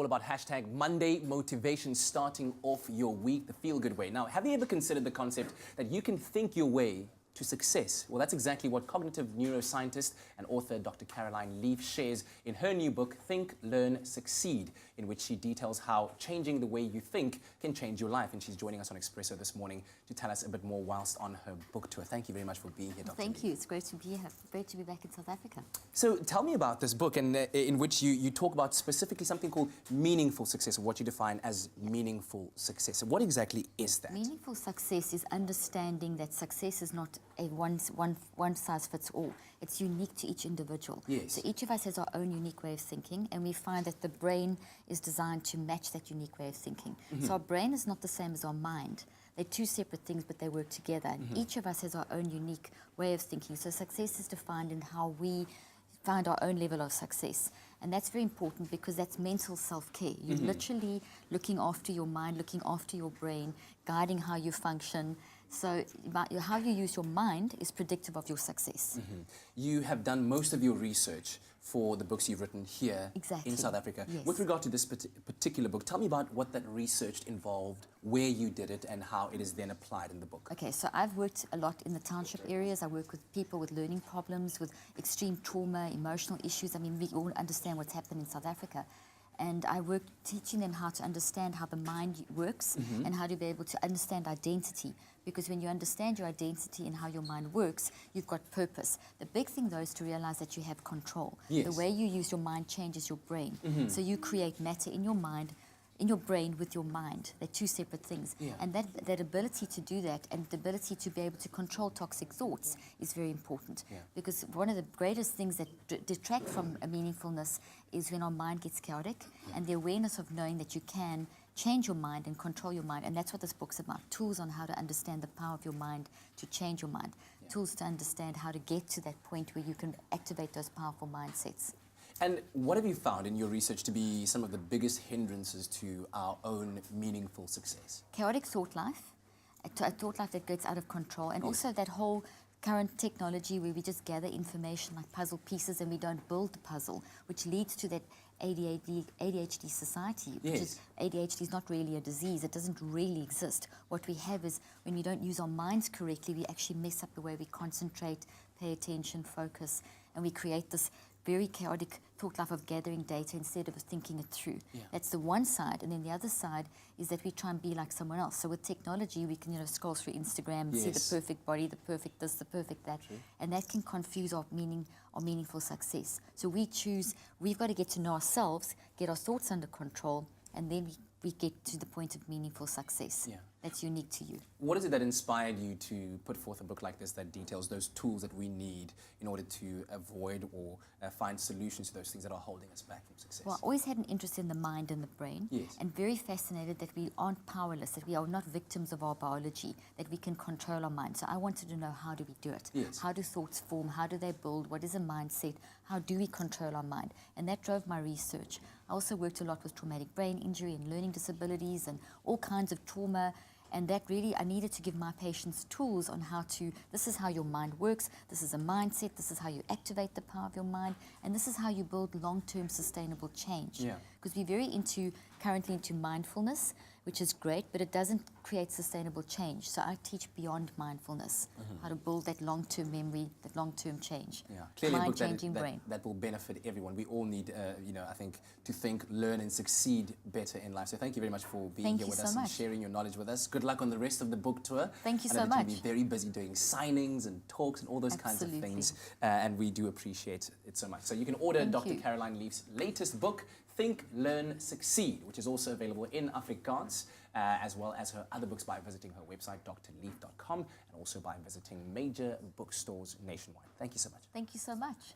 all about hashtag Monday motivation, starting off your week the feel-good way. Now, have you ever considered the concept that you can think your way to success? Well, that's exactly what cognitive neuroscientist and author Dr. Caroline Leaf shares in her new book, Think, Learn, Succeed, in which she details how changing the way you think can change your life. And she's joining us on Expresso this morning to tell us a bit more whilst on her book tour. Thank you very much for being here, Dr. Thank Leaf. you. It's great to be here. Great to be back in South Africa. So tell me about this book, and in which you talk about specifically something called meaningful success, or what you define as meaningful success. What exactly is that? Meaningful success is understanding that success is not a one size fits all. It's unique to each individual. Yes. So each of us has our own unique way of thinking, and we find that the brain is designed to match that unique way of thinking. So our brain is not the same as our mind. They're two separate things, but they work together. And each of us has our own unique way of thinking. So success is defined in how we find our own level of success. And that's very important because that's mental self-care. You're literally looking after your mind, looking after your brain, guiding how you function. So how you use your mind is predictive of your success. You have done most of your research for the books you've written here in South Africa. Yes. With regard to this particular book, tell me about what that research involved, where you did it, and how it is then applied in the book. Okay, so I've worked a lot in the township areas. I work with people with learning problems, with extreme trauma, emotional issues. I mean, we all understand what's happened in South Africa. And I work teaching them how to understand how the mind works and how to be able to understand identity. Because when you understand your identity and how your mind works, you've got purpose. The big thing, though, is to realize that you have control. Yes. The way you use your mind changes your brain. So you create matter in your mind, in your brain with your mind. They're two separate things. Yeah. And that ability to do that and the ability to be able to control toxic thoughts is very important. Yeah. Because one of the greatest things that detract from a meaningfulness is when our mind gets chaotic, and the awareness of knowing that you can change your mind and control your mind. And that's what this book's about. Tools on how to understand the power of your mind to change your mind. Yeah. Tools to understand how to get to that point where you can activate those powerful mindsets. And what have you found in your research to be some of the biggest hindrances to our own meaningful success? Chaotic thought life, a thought life that gets out of control, and also that whole current technology where we just gather information like puzzle pieces and we don't build the puzzle, which leads to that ADHD society, which is ADHD is not really a disease. It doesn't really exist. What we have is when we don't use our minds correctly, we actually mess up the way we concentrate, pay attention, focus, and we create this very chaotic thought life of gathering data instead of thinking it through. Yeah. That's the one side, and then the other side is that we try and be like someone else. So with technology, we can scroll through Instagram and see the perfect body, the perfect this, the perfect that, and that can confuse our meaningful success. So we've got to get to know ourselves, get our thoughts under control, and then we get to the point of meaningful success. Yeah. That's unique to you. What is it that inspired you to put forth a book like this that details those tools that we need in order to avoid or find solutions to those things that are holding us back from success? Well, I always had an interest in the mind and the brain, and very fascinated that we aren't powerless, that we are not victims of our biology, that we can control our mind. So I wanted to know, how do we do it? How do thoughts form? How do they build? What is a mindset? How do we control our mind? And that drove my research. I also worked a lot with traumatic brain injury and learning disabilities and all kinds of trauma. And that really, I needed to give my patients tools on how to, this is how your mind works, this is a mindset, this is how you activate the power of your mind, and this is how you build long-term sustainable change. Because we're very currently into mindfulness, which is great, but it doesn't create sustainable change. So I teach beyond mindfulness, how to build that long-term memory, that long-term change. Clearly Mind-changing brain. That will benefit everyone. We all need, I think, to think, learn, and succeed better in life. So thank you very much for being here with us and sharing your knowledge with us. Good luck on the rest of the book tour. Thank you so I know that much. you'll be very busy doing signings and talks and all those kinds of things, and we do appreciate it so much. So you can order Dr. Caroline Leaf's latest book, Think, Learn, Succeed, which is also available in Afrikaans, as well as her other books by visiting her website, drleaf.com, and also by visiting major bookstores nationwide. Thank you so much. Thank you so much.